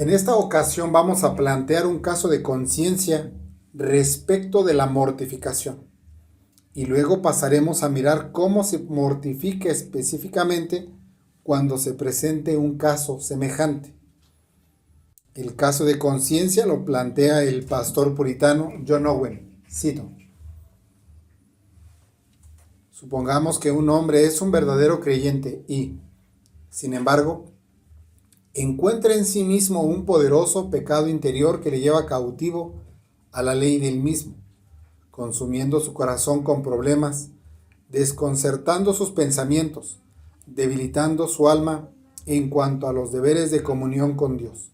En esta ocasión vamos a plantear un caso de conciencia respecto de la mortificación y luego pasaremos a mirar cómo se mortifica específicamente cuando se presente un caso semejante. El caso de conciencia lo plantea el pastor puritano John Owen. Cito: supongamos que un hombre es un verdadero creyente y, sin embargo, encuentra en sí mismo un poderoso pecado interior que le lleva cautivo a la ley del mismo, consumiendo su corazón con problemas, desconcertando sus pensamientos, debilitando su alma en cuanto a los deberes de comunión con Dios,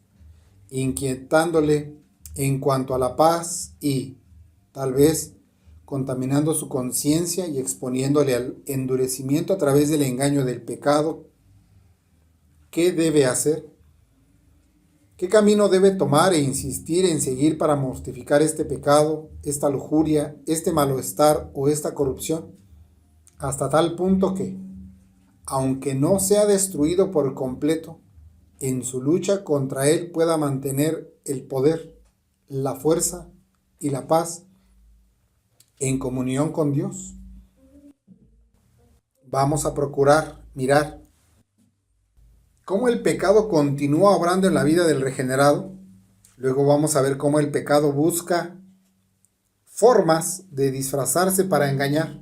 inquietándole en cuanto a la paz y, tal vez, contaminando su conciencia y exponiéndole al endurecimiento a través del engaño del pecado. ¿Qué debe hacer? ¿Qué camino debe tomar e insistir en seguir para mortificar este pecado, esta lujuria, este malestar o esta corrupción? Hasta tal punto que, aunque no sea destruido por completo, en su lucha contra él pueda mantener el poder, la fuerza y la paz en comunión con Dios. Vamos a procurar mirar cómo el pecado continúa obrando en la vida del regenerado. Luego vamos a ver cómo el pecado busca formas de disfrazarse para engañar.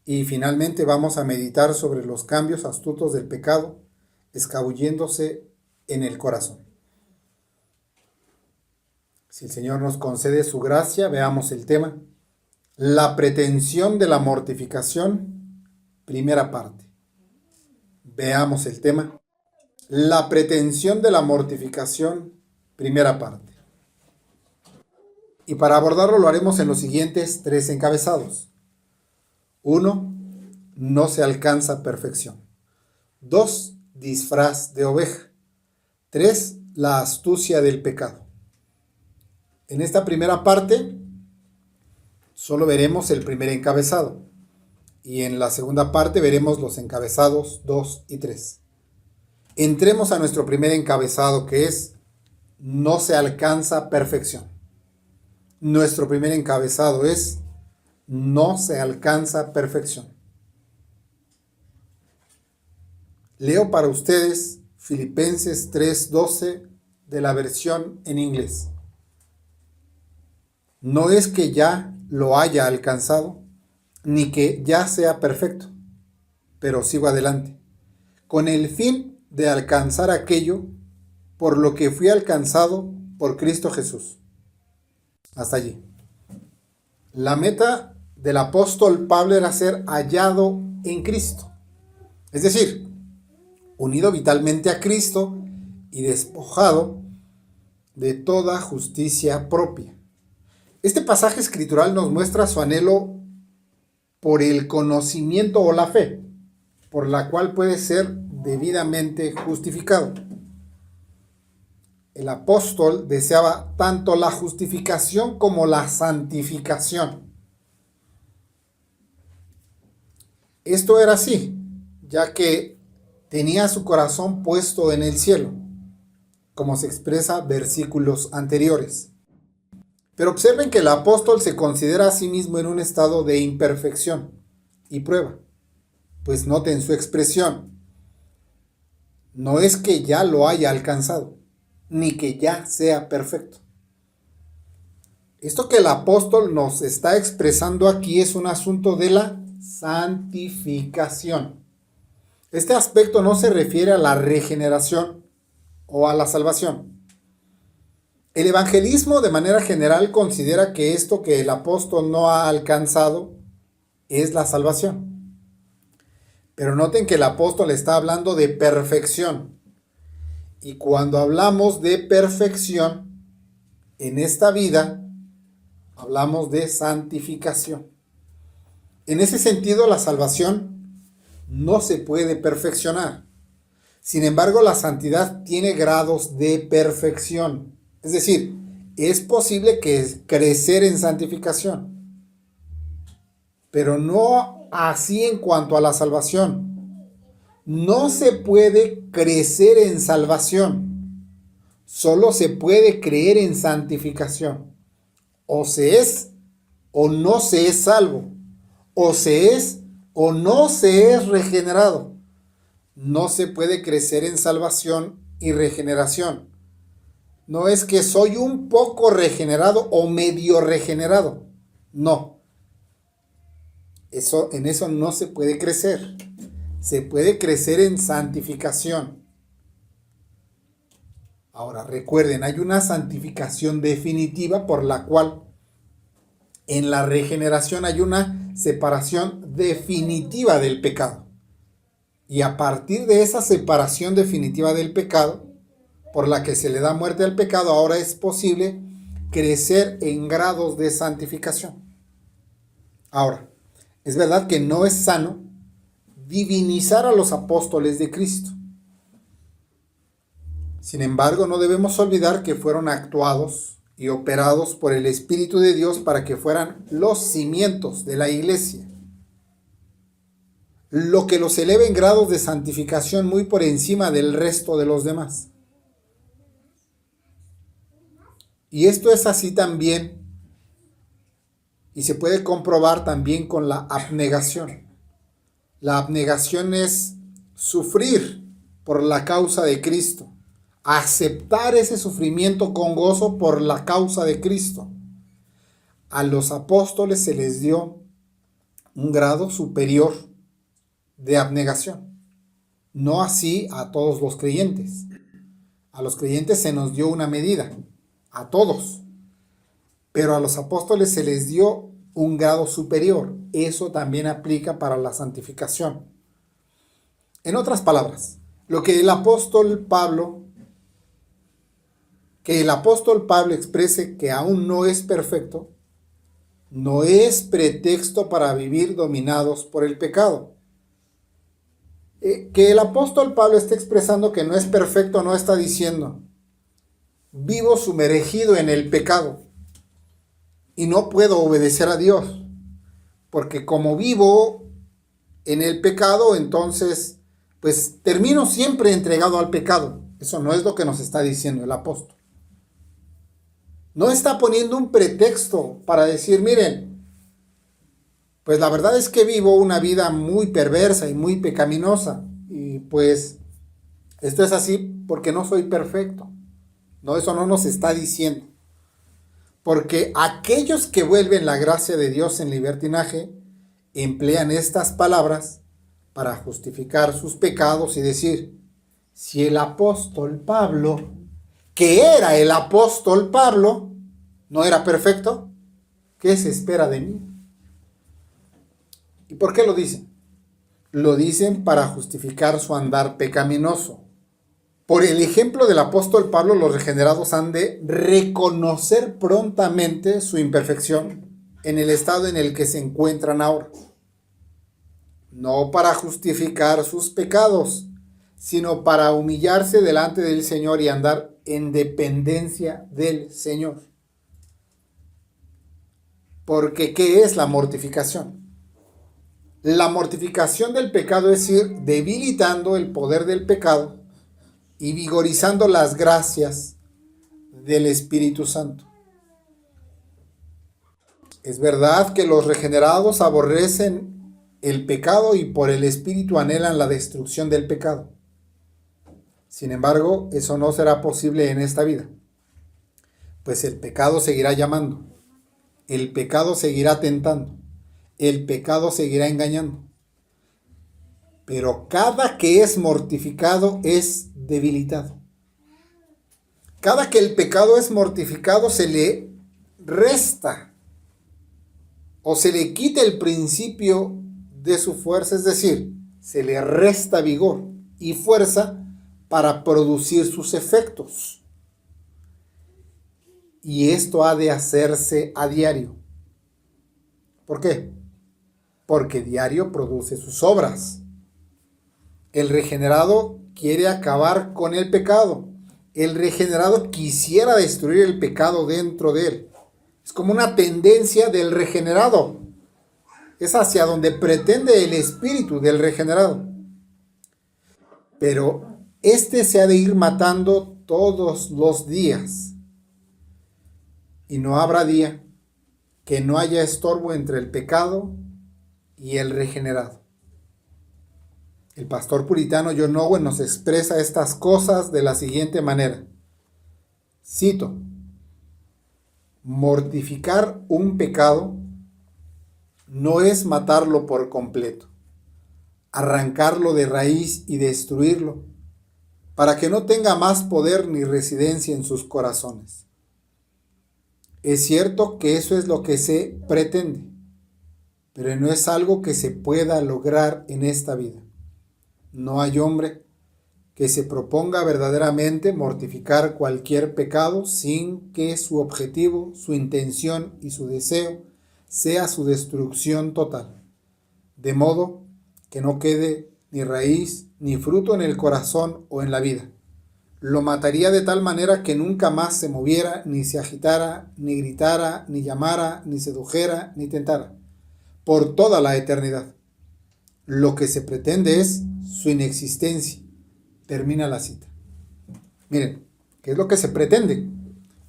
Y finalmente vamos a meditar sobre los cambios astutos del pecado escabulléndose en el corazón. Si el Señor nos concede su gracia, veamos el tema: la pretensión de la mortificación, primera parte. Veamos el tema: la pretensión de la mortificación, primera parte. Y para abordarlo lo haremos en los siguientes 3 encabezados. 1. No se alcanza perfección. 2. Disfraz de oveja. 3. La astucia del pecado. En esta primera parte solo veremos el primer encabezado y en la segunda parte veremos los encabezados 2 y 3. Entremos a nuestro primer encabezado, que es: no se alcanza perfección. Nuestro primer encabezado es: no se alcanza perfección. Leo para ustedes Filipenses 3:12 de la versión en inglés. No es que ya lo haya alcanzado, ni que ya sea perfecto, pero sigo adelante, con el fin de alcanzar aquello por lo que fui alcanzado por Cristo Jesús. Hasta allí. La meta del apóstol Pablo era ser hallado en Cristo, es decir, unido vitalmente a Cristo y despojado de toda justicia propia. Este pasaje escritural nos muestra su anhelo por el conocimiento o la fe, por la cual puede ser debidamente justificado. El apóstol deseaba tanto la justificación como la santificación. Esto era así, ya que tenía su corazón puesto en el cielo, como se expresa versículos anteriores. Pero observen que el apóstol se considera a sí mismo en un estado de imperfección y prueba. Pues noten su expresión: no es que ya lo haya alcanzado, ni que ya sea perfecto. Esto que el apóstol nos está expresando aquí es un asunto de la santificación. Este aspecto no se refiere a la regeneración o a la salvación. El evangelismo de manera general considera que esto que el apóstol no ha alcanzado es la salvación. Pero noten que el apóstol está hablando de perfección. Y cuando hablamos de perfección en esta vida, hablamos de santificación. En ese sentido, la salvación no se puede perfeccionar. Sin embargo, la santidad tiene grados de perfección. Es decir, es posible crecer en santificación, pero no así en cuanto a la salvación. No se puede crecer en salvación. Solo se puede creer en santificación. O se es o no se es salvo. O se es o no se es regenerado. No se puede crecer en salvación y regeneración. No es que soy un poco regenerado o medio regenerado. No. En eso no se puede crecer. Se puede crecer en santificación. Ahora, recuerden, hay una santificación definitiva por la cual en la regeneración hay una separación definitiva del pecado. Y a partir de esa separación definitiva del pecado, por la que se le da muerte al pecado, ahora es posible crecer en grados de santificación. Ahora, es verdad que no es sano divinizar a los apóstoles de Cristo. Sin embargo, no debemos olvidar que fueron actuados y operados por el Espíritu de Dios para que fueran los cimientos de la iglesia. Lo que los eleva en grados de santificación muy por encima del resto de los demás. Y esto es así también, y se puede comprobar también con la abnegación. La abnegación es sufrir por la causa de Cristo, aceptar ese sufrimiento con gozo por la causa de Cristo. A los apóstoles se les dio un grado superior de abnegación, no así a todos los creyentes. A los creyentes se nos dio una medida, a todos, pero a los apóstoles se les dio un grado superior. Eso también aplica para la santificación. En otras palabras, lo que el apóstol Pablo exprese que aún no es perfecto, no es pretexto para vivir dominados por el pecado. Que el apóstol Pablo esté expresando que no es perfecto, no está diciendo vivo sumergido en el pecado y no puedo obedecer a Dios, porque como vivo en el pecado, entonces pues termino siempre entregado al pecado. Eso no es lo que nos está diciendo el apóstol. No está poniendo un pretexto para decir, miren, pues la verdad es que vivo una vida muy perversa y muy pecaminosa, y pues esto es así porque no soy perfecto. No, eso no nos está diciendo. Porque aquellos que vuelven la gracia de Dios en libertinaje emplean estas palabras para justificar sus pecados y decir, si el apóstol Pablo, que era el apóstol Pablo, no era perfecto, ¿qué se espera de mí? ¿Y por qué lo dicen? Lo dicen para justificar su andar pecaminoso. Por el ejemplo del apóstol Pablo, los regenerados han de reconocer prontamente su imperfección en el estado en el que se encuentran ahora. No para justificar sus pecados, sino para humillarse delante del Señor y andar en dependencia del Señor. Porque ¿qué es la mortificación? La mortificación del pecado es ir debilitando el poder del pecado y vigorizando las gracias del Espíritu Santo. Es verdad que los regenerados aborrecen el pecado y por el Espíritu anhelan la destrucción del pecado. Sin embargo, eso no será posible en esta vida, pues el pecado seguirá llamando, el pecado seguirá tentando, el pecado seguirá engañando. Pero cada que es mortificado es debilitado. Cada que el pecado es mortificado se le resta o se le quita el principio de su fuerza, es decir, se le resta vigor y fuerza para producir sus efectos. Y esto ha de hacerse a diario. ¿Por qué? Porque diario produce sus obras. El regenerado quiere acabar con el pecado. El regenerado quisiera destruir el pecado dentro de él. Es como una tendencia del regenerado. Es hacia donde pretende el espíritu del regenerado. Pero este se ha de ir matando todos los días, y no habrá día que no haya estorbo entre el pecado y el regenerado. El pastor puritano John Owen nos expresa estas cosas de la siguiente manera. Cito: mortificar un pecado no es matarlo por completo, arrancarlo de raíz y destruirlo, para que no tenga más poder ni residencia en sus corazones. Es cierto que eso es lo que se pretende, pero no es algo que se pueda lograr en esta vida. No hay hombre que se proponga verdaderamente mortificar cualquier pecado sin que su objetivo, su intención y su deseo sea su destrucción total, de modo que no quede ni raíz ni fruto en el corazón o en la vida. Lo mataría de tal manera que nunca más se moviera, ni se agitara, ni gritara, ni llamara, ni sedujera, ni tentara, por toda la eternidad. Lo que se pretende es su inexistencia. Termina la cita. Miren, ¿qué es lo que se pretende?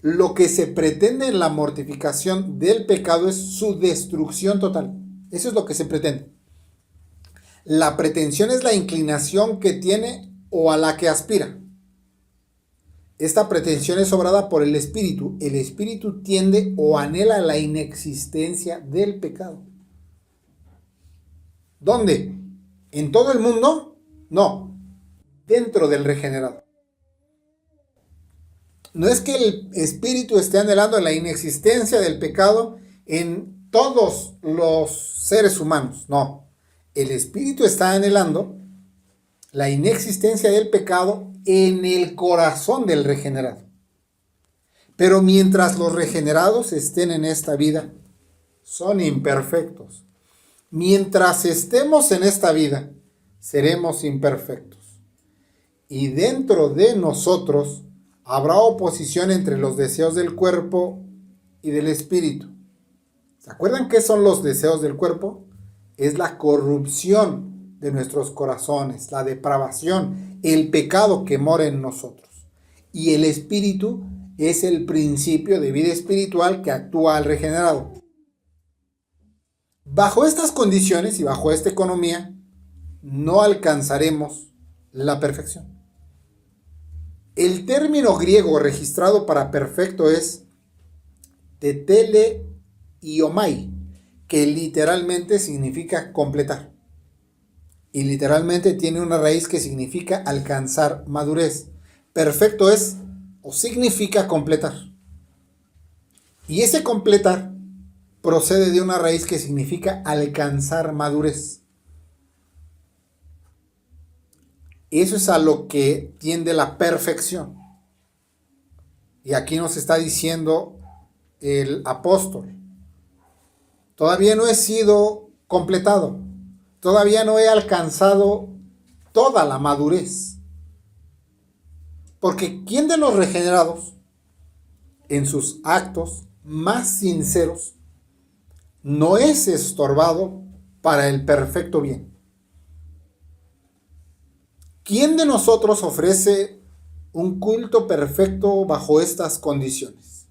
Lo que se pretende en la mortificación del pecado es su destrucción total. Eso es lo que se pretende. La pretensión es la inclinación que tiene o a la que aspira. Esta pretensión es obrada por el espíritu. El espíritu tiende o anhela la inexistencia del pecado. ¿Dónde? ¿En todo el mundo? No. Dentro del regenerado. No es que el espíritu esté anhelando la inexistencia del pecado en todos los seres humanos. No. El espíritu está anhelando la inexistencia del pecado en el corazón del regenerado. Pero mientras los regenerados estén en esta vida, son imperfectos. Mientras estemos en esta vida, seremos imperfectos. Y dentro de nosotros habrá oposición entre los deseos del cuerpo y del espíritu. ¿Se acuerdan qué son los deseos del cuerpo? Es la corrupción de nuestros corazones, la depravación, el pecado que mora en nosotros. Y el espíritu es el principio de vida espiritual que actúa al regenerado. Bajo estas condiciones y bajo esta economía, no alcanzaremos la perfección. El término griego registrado para perfecto es teteleiomai, que literalmente significa completar. Y literalmente tiene una raíz que significa alcanzar madurez. Perfecto es o significa completar. Y ese completar procede de una raíz que significa alcanzar madurez. Eso es a lo que tiende la perfección. Y aquí nos está diciendo el apóstol: todavía no he sido completado, todavía no he alcanzado toda la madurez. Porque ¿quién de los regenerados, en sus actos más sinceros, no es estorbado para el perfecto bien? ¿Quién de nosotros ofrece un culto perfecto bajo estas condiciones?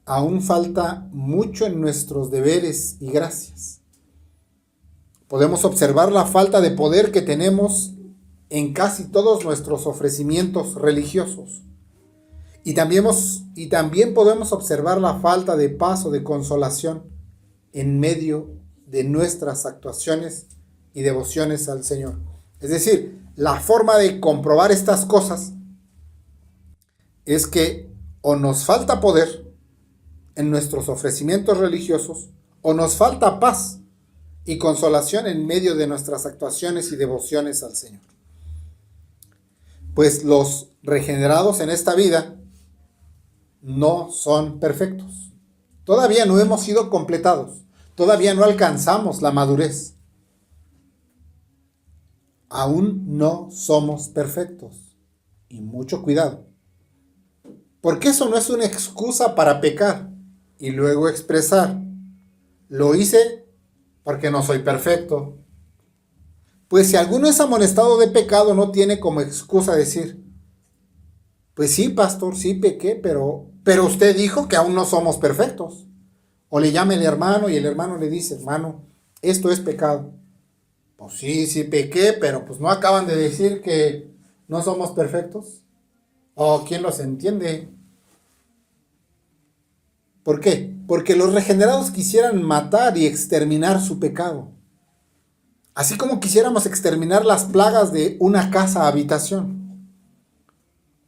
Aún falta mucho en nuestros deberes y gracias. Podemos observar la falta de poder que tenemos en casi todos nuestros ofrecimientos religiosos. Y también podemos observar la falta de paz o de consolación en medio de nuestras actuaciones y devociones al Señor. Es decir, la forma de comprobar estas cosas es que o nos falta poder en nuestros ofrecimientos religiosos, o nos falta paz y consolación en medio de nuestras actuaciones y devociones al Señor. Pues los regenerados en esta vida no son perfectos. Todavía no hemos sido completados. Todavía no alcanzamos la madurez. Aún no somos perfectos. Y mucho cuidado. Porque eso no es una excusa para pecar y luego expresar: lo hice porque no soy perfecto. Pues si alguno es amonestado de pecado, no tiene como excusa decir: Pues sí, pastor, sí pequé, pero usted dijo que aún no somos perfectos. O le llama el hermano y el hermano le dice, hermano, esto es pecado. Pues sí, sí pequé, pero pues no acaban de decir que no somos perfectos. ¿O quién los entiende? ¿Por qué? Porque los regenerados quisieran matar y exterminar su pecado. Así como quisiéramos exterminar las plagas de una casa habitación.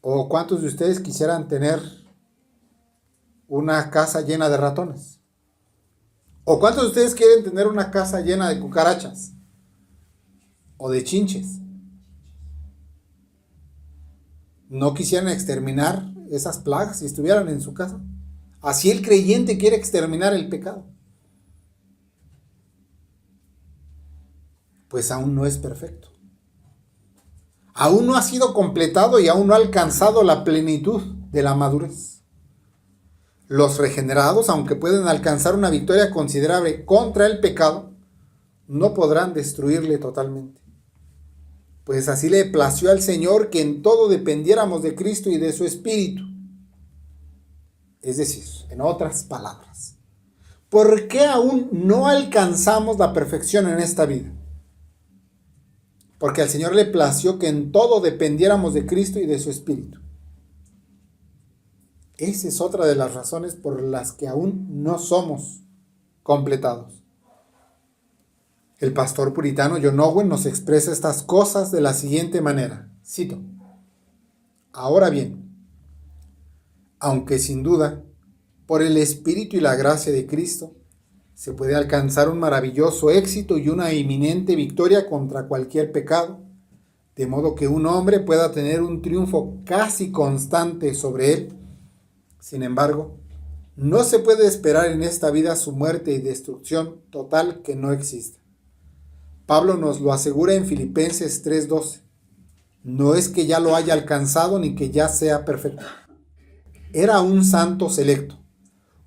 ¿O cuántos de ustedes quisieran tener una casa llena de ratones? ¿O cuántos de ustedes quieren tener una casa llena de cucarachas? ¿O de chinches? ¿No quisieran exterminar esas plagas si estuvieran en su casa? Así el creyente quiere exterminar el pecado. Pues aún no es perfecto. Aún no ha sido completado y aún no ha alcanzado la plenitud de la madurez. Los regenerados, aunque pueden alcanzar una victoria considerable contra el pecado, no podrán destruirle totalmente. Pues así le plació al Señor que en todo dependiéramos de Cristo y de su Espíritu. Es decir, en otras palabras, ¿por qué aún no alcanzamos la perfección en esta vida? Porque al Señor le plació que en todo dependiéramos de Cristo y de su Espíritu. Esa es otra de las razones por las que aún no somos completados. El pastor puritano John Owen nos expresa estas cosas de la siguiente manera. Cito: ahora bien, aunque sin duda, por el Espíritu y la gracia de Cristo, se puede alcanzar un maravilloso éxito y una inminente victoria contra cualquier pecado, de modo que un hombre pueda tener un triunfo casi constante sobre él. Sin embargo, no se puede esperar en esta vida su muerte y destrucción total que no exista. Pablo nos lo asegura en Filipenses 3:12. No es que ya lo haya alcanzado ni que ya sea perfecto. Era un santo selecto,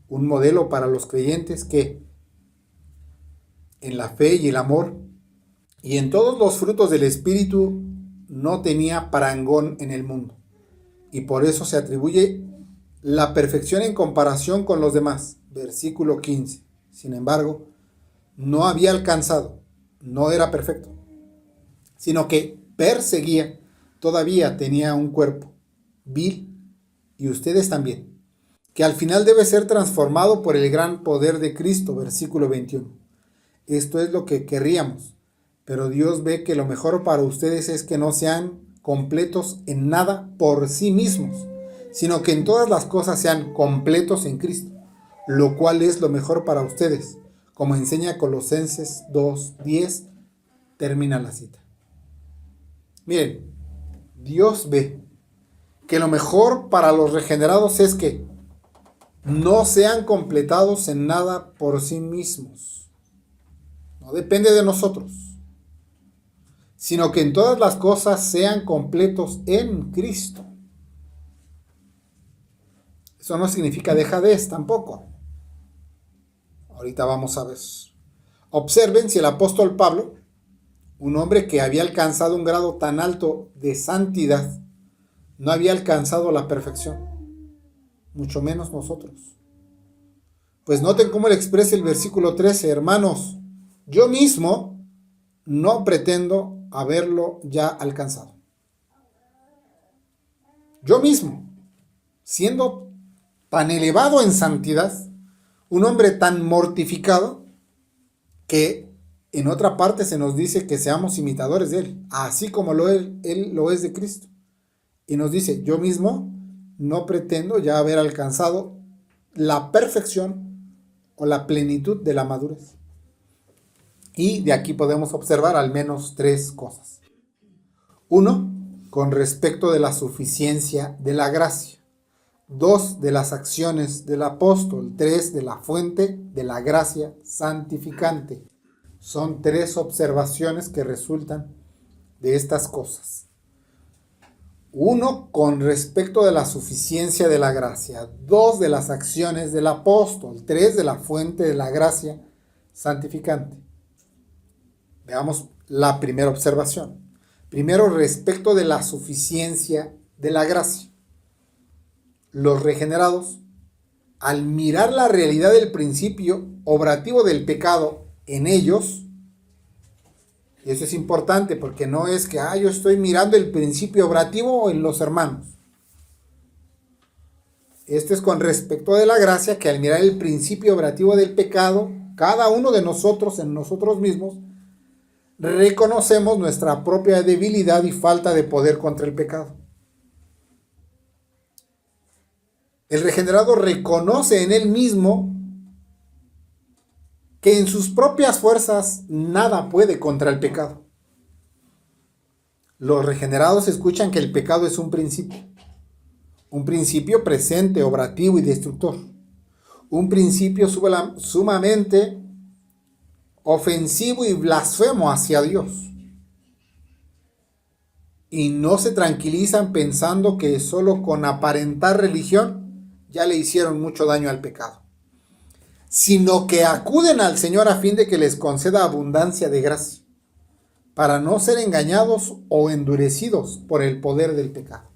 un modelo para los creyentes que, en la fe y el amor, y en todos los frutos del Espíritu, no tenía parangón en el mundo. Y por eso se atribuye la perfección en comparación con los demás. Versículo 15. Sin embargo, no había alcanzado, no era perfecto, sino que perseguía, todavía tenía un cuerpo vil, y ustedes también, que al final debe ser transformado por el gran poder de Cristo. Versículo 21. Esto es lo que querríamos, pero Dios ve que lo mejor para ustedes es que no sean completos en nada por sí mismos, sino que en todas las cosas sean completos en Cristo, lo cual es lo mejor para ustedes, como enseña Colosenses 2:10, termina la cita. Miren, Dios ve que lo mejor para los regenerados es que no sean completados en nada por sí mismos. No depende de nosotros, sino que en todas las cosas sean completos en Cristo. Eso no significa dejadez tampoco. Ahorita vamos a ver. Observen si el apóstol Pablo, un hombre que había alcanzado un grado tan alto de santidad, no había alcanzado la perfección, mucho menos nosotros. Pues noten cómo le expresa el versículo 13, hermanos, yo mismo no pretendo haberlo ya alcanzado. Yo mismo, siendo tan elevado en santidad, un hombre tan mortificado, que en otra parte se nos dice que seamos imitadores de él, así como él lo es de Cristo. Y nos dice, yo mismo no pretendo ya haber alcanzado la perfección o la plenitud de la madurez. Y de aquí podemos observar al menos tres cosas. Uno, con respecto de la suficiencia de la gracia. Dos, de las acciones del apóstol. Tres, de la fuente de la gracia santificante. Son tres observaciones que resultan de estas cosas. Uno, con respecto de la suficiencia de la gracia. Dos, de las acciones del apóstol. Tres, de la fuente de la gracia santificante. Veamos la primera observación. Primero, respecto de la suficiencia de la gracia. Los regenerados, al mirar la realidad del principio obrativo del pecado en ellos, y eso es importante porque no es que yo estoy mirando el principio obrativo en los hermanos. Esto es con respecto de la gracia, que al mirar el principio obrativo del pecado, cada uno de nosotros en nosotros mismos, reconocemos nuestra propia debilidad y falta de poder contra el pecado. El regenerado reconoce en él mismo que en sus propias fuerzas nada puede contra el pecado. Los regenerados escuchan que el pecado es un principio presente, obrativo y destructor, un principio sumamente ofensivo y blasfemo hacia Dios. Y no se tranquilizan pensando que solo con aparentar religión ya le hicieron mucho daño al pecado, sino que acuden al Señor a fin de que les conceda abundancia de gracia, para no ser engañados o endurecidos por el poder del pecado.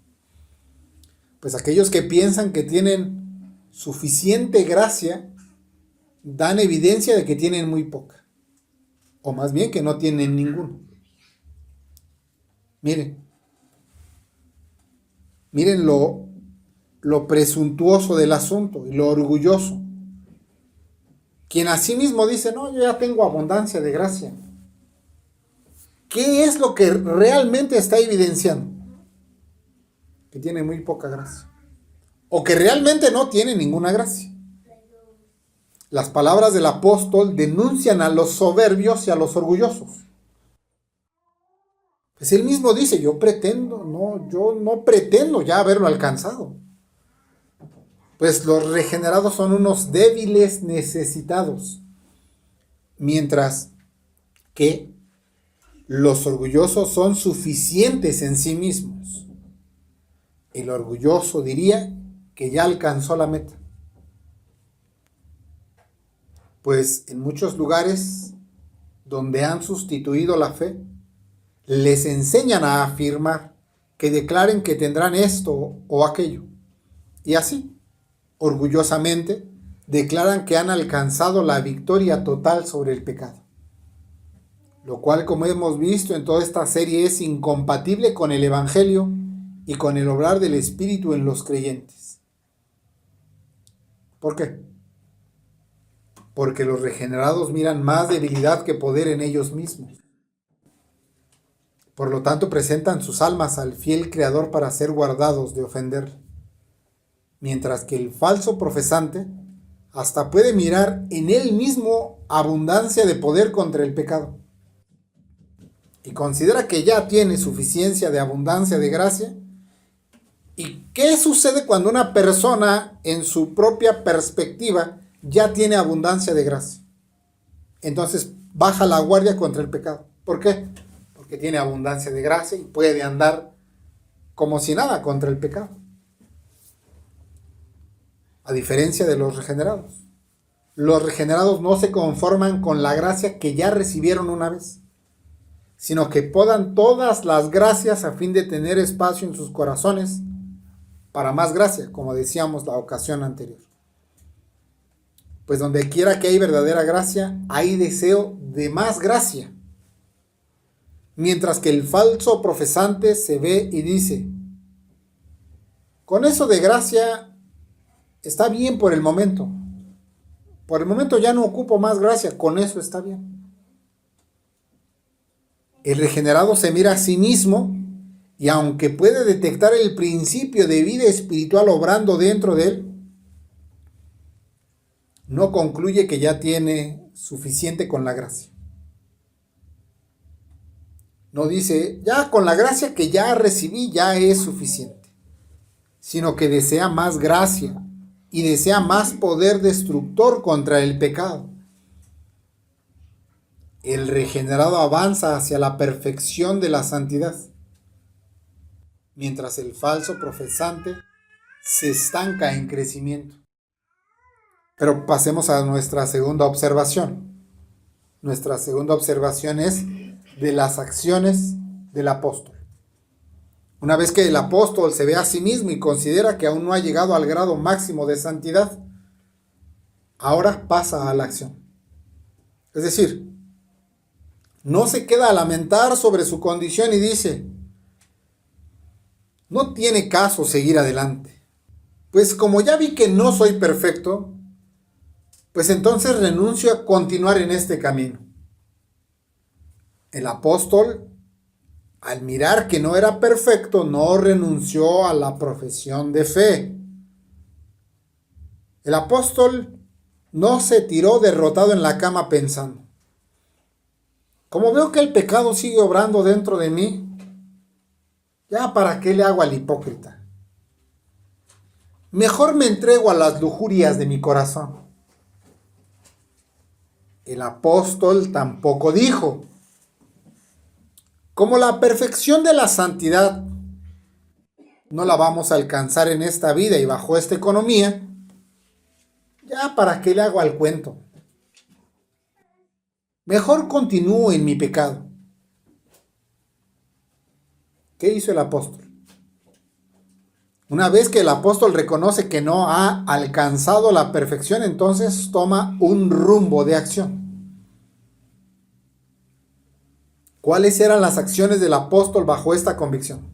Pues aquellos que piensan que tienen suficiente gracia, dan evidencia de que tienen muy poca, o más bien que no tienen ninguno. Miren lo presuntuoso del asunto y lo orgulloso. Quien a sí mismo dice, no, yo ya tengo abundancia de gracia. ¿Qué es lo que realmente está evidenciando? Que tiene muy poca gracia. O que realmente no tiene ninguna gracia. Las palabras del apóstol denuncian a los soberbios y a los orgullosos. Pues él mismo dice, yo no pretendo ya haberlo alcanzado. Pues los regenerados son unos débiles necesitados, mientras que los orgullosos son suficientes en sí mismos. El orgulloso diría que ya alcanzó la meta. Pues en muchos lugares donde han sustituido la fe, les enseñan a afirmar que declaren que tendrán esto o aquello. Y así, orgullosamente, declaran que han alcanzado la victoria total sobre el pecado. Lo cual, como hemos visto en toda esta serie, es incompatible con el Evangelio y con el obrar del Espíritu en los creyentes. ¿Por qué? Porque los regenerados miran más debilidad que poder en ellos mismos. Por lo tanto, presentan sus almas al fiel Creador para ser guardados de ofenderle. Mientras que el falso profesante hasta puede mirar en él mismo abundancia de poder contra el pecado. Y considera que ya tiene suficiencia de abundancia de gracia. ¿Y qué sucede cuando una persona en su propia perspectiva ya tiene abundancia de gracia? Entonces baja la guardia contra el pecado. ¿Por qué? Porque tiene abundancia de gracia y puede andar como si nada contra el pecado. A diferencia de los regenerados. Los regenerados no se conforman con la gracia que ya recibieron una vez, sino que podan todas las gracias a fin de tener espacio en sus corazones para más gracia, como decíamos la ocasión anterior. Pues donde quiera que hay verdadera gracia, hay deseo de más gracia. Mientras que el falso profesante se ve y dice, con eso de gracia está bien por el momento. Por el momento ya no ocupo más gracia, con eso está bien. El regenerado se mira a sí mismo y aunque puede detectar el principio de vida espiritual obrando dentro de él, no concluye que ya tiene suficiente con la gracia. No dice, ya con la gracia que ya recibí ya es suficiente, sino que desea más gracia y desea más poder destructor contra el pecado. El regenerado avanza hacia la perfección de la santidad, mientras el falso profesante se estanca en crecimiento. Pero pasemos a nuestra segunda observación. Nuestra segunda observación es de las acciones del apóstol. Una vez que el apóstol se ve a sí mismo y considera que aún no ha llegado al grado máximo de santidad, ahora pasa a la acción. Es decir, no se queda a lamentar sobre su condición y dice, no tiene caso seguir adelante. Pues como ya vi que no soy perfecto, pues entonces renuncio a continuar en este camino. El apóstol, al mirar que no era perfecto, no renunció a la profesión de fe. El apóstol no se tiró derrotado en la cama pensando, como veo que el pecado sigue obrando dentro de mí, ya para qué le hago al hipócrita. Mejor me entrego a las lujurias de mi corazón. El apóstol tampoco dijo, como la perfección de la santidad no la vamos a alcanzar en esta vida y bajo esta economía, ya para qué le hago al cuento. Mejor continúo en mi pecado. ¿Qué hizo el apóstol? Una vez que el apóstol reconoce que no ha alcanzado la perfección, entonces toma un rumbo de acción. ¿Cuáles eran las acciones del apóstol bajo esta convicción?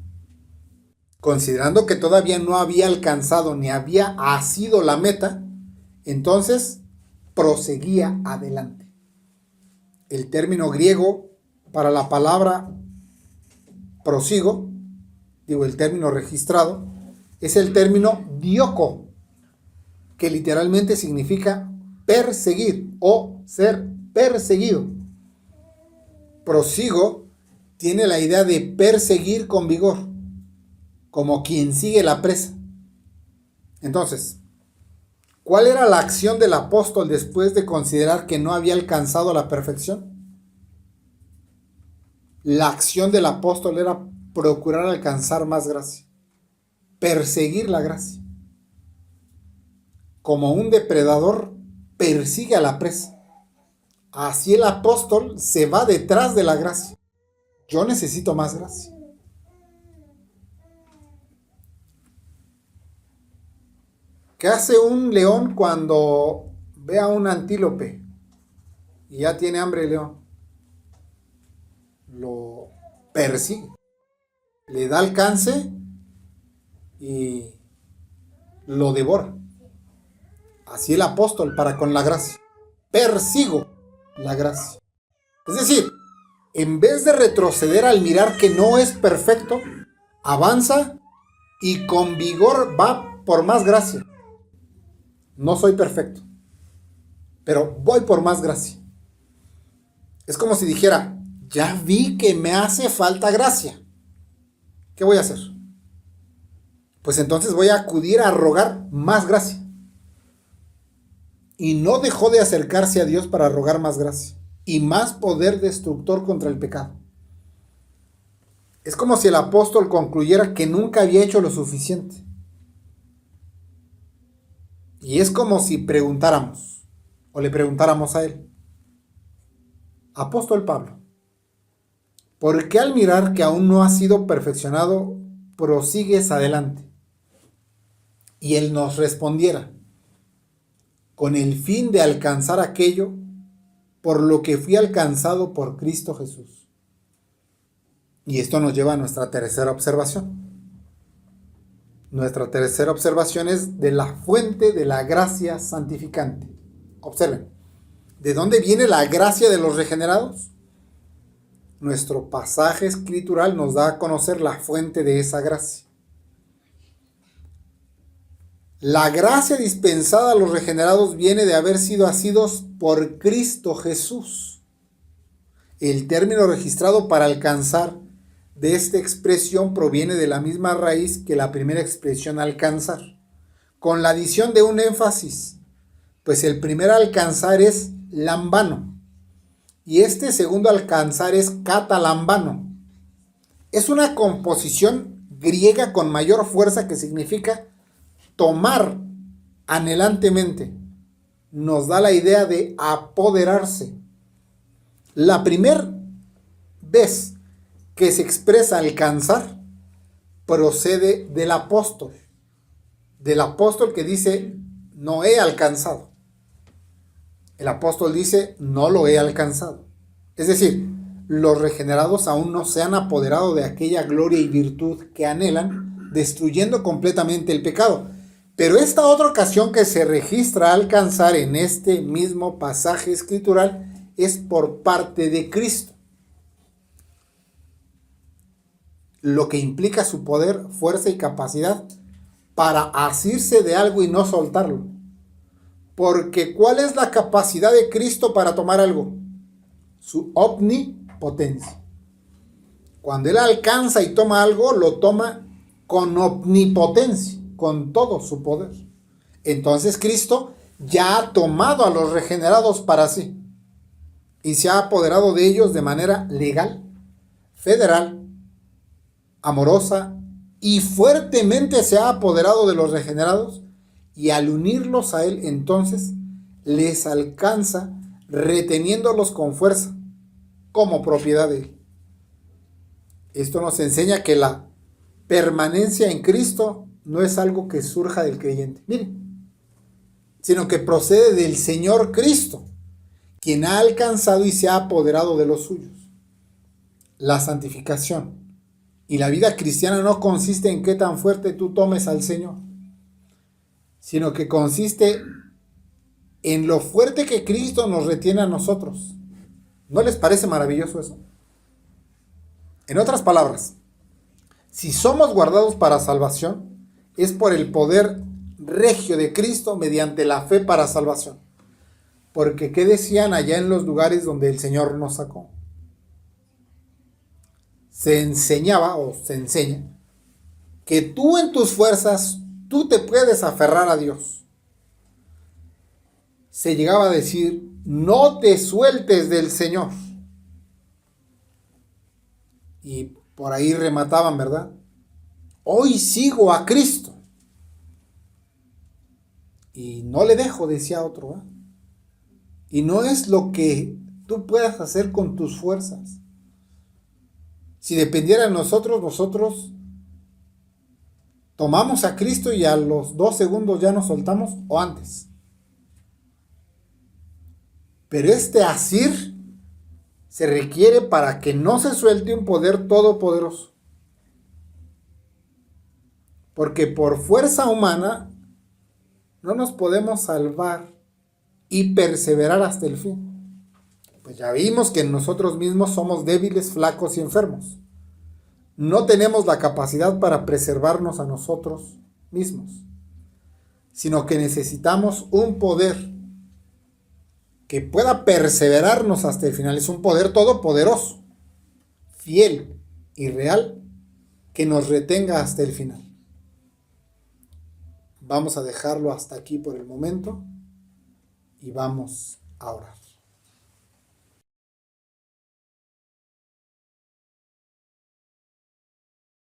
Considerando que todavía no había alcanzado ni había asido la meta, entonces proseguía adelante. El término griego para la palabra prosigo, el término registrado, es el término dioko, que literalmente significa perseguir o ser perseguido. Prosigo tiene la idea de perseguir con vigor, como quien sigue la presa. Entonces, ¿cuál era la acción del apóstol después de considerar que no había alcanzado la perfección? La acción del apóstol era procurar alcanzar más gracia, perseguir la gracia. Como un depredador persigue a la presa, así el apóstol se va detrás de la gracia. Yo necesito más gracia. ¿Qué hace un león cuando ve a un antílope y ya tiene hambre el león? Lo persigue, le da alcance y lo devora. Así el apóstol para con la gracia. Persigo la gracia. Es decir, en vez de retroceder al mirar que no es perfecto, avanza y con vigor va por más gracia. No soy perfecto, pero voy por más gracia. Es como si dijera, ya vi que me hace falta gracia. ¿Qué voy a hacer? Pues entonces voy a acudir a rogar más gracia. Y no dejó de acercarse a Dios para rogar más gracia y más poder destructor contra el pecado. Es como si el apóstol concluyera que nunca había hecho lo suficiente. Y es como si preguntáramos, o le preguntáramos a él, Apóstol Pablo, ¿por qué al mirar que aún no has sido perfeccionado, prosigues adelante? Y él nos respondiera, con el fin de alcanzar aquello por lo que fui alcanzado por Cristo Jesús. Y esto nos lleva a nuestra tercera observación. Nuestra tercera observación es de la fuente de la gracia santificante. Observen, ¿de dónde viene la gracia de los regenerados? Nuestro pasaje escritural nos da a conocer la fuente de esa gracia. La gracia dispensada a los regenerados viene de haber sido asidos por Cristo Jesús. El término registrado para alcanzar de esta expresión proviene de la misma raíz que la primera expresión alcanzar, con la adición de un énfasis, pues el primer alcanzar es lambano y este segundo alcanzar es catalambano. Es una composición griega con mayor fuerza que significa tomar anhelantemente. Nos da la idea de apoderarse. La primera vez que se expresa alcanzar procede del apóstol que dice, no he alcanzado. El apóstol dice, no lo he alcanzado. Es decir, los regenerados aún no se han apoderado de aquella gloria y virtud que anhelan, destruyendo completamente el pecado. Pero esta otra ocasión que se registra alcanzar en este mismo pasaje escritural es por parte de Cristo, lo que implica su poder, fuerza y capacidad para asirse de algo y no soltarlo. Porque ¿cuál es la capacidad de Cristo para tomar algo? Su omnipotencia. Cuando Él alcanza y toma algo, lo toma con omnipotencia, con todo su poder. Entonces Cristo ya ha tomado a los regenerados para sí y se ha apoderado de ellos de manera legal, federal, amorosa y fuertemente se ha apoderado de los regenerados, y al unirlos a Él entonces les alcanza reteniéndolos con fuerza como propiedad de Él. Esto nos enseña que la permanencia en Cristo no es algo que surja del creyente, miren, sino que procede del Señor Cristo, quien ha alcanzado y se ha apoderado de los suyos. La santificación y la vida cristiana no consiste en qué tan fuerte tú tomes al Señor, sino que consiste en lo fuerte que Cristo nos retiene a nosotros. ¿No les parece maravilloso eso? En otras palabras, si somos guardados para salvación, es por el poder regio de Cristo mediante la fe para salvación. Porque ¿qué decían allá en los lugares donde el Señor nos sacó? Se enseñaba o se enseña que tú en tus fuerzas, tú te puedes aferrar a Dios. Se llegaba a decir, no te sueltes del Señor. Y por ahí remataban, ¿verdad? Hoy sigo a Cristo. Y no le dejo, decía otro, ¿eh? Y no es lo que tú puedas hacer con tus fuerzas. Si dependiera de nosotros tomamos a Cristo y a los 2 segundos ya nos soltamos o antes. Pero este asir se requiere para que no se suelte un poder todopoderoso. Porque por fuerza humana no nos podemos salvar y perseverar hasta el fin. Pues ya vimos que nosotros mismos somos débiles, flacos y enfermos. No tenemos la capacidad para preservarnos a nosotros mismos, sino que necesitamos un poder que pueda perseverarnos hasta el final. Es un poder todopoderoso, fiel y real, que nos retenga hasta el final. Vamos a dejarlo hasta aquí por el momento y vamos a orar.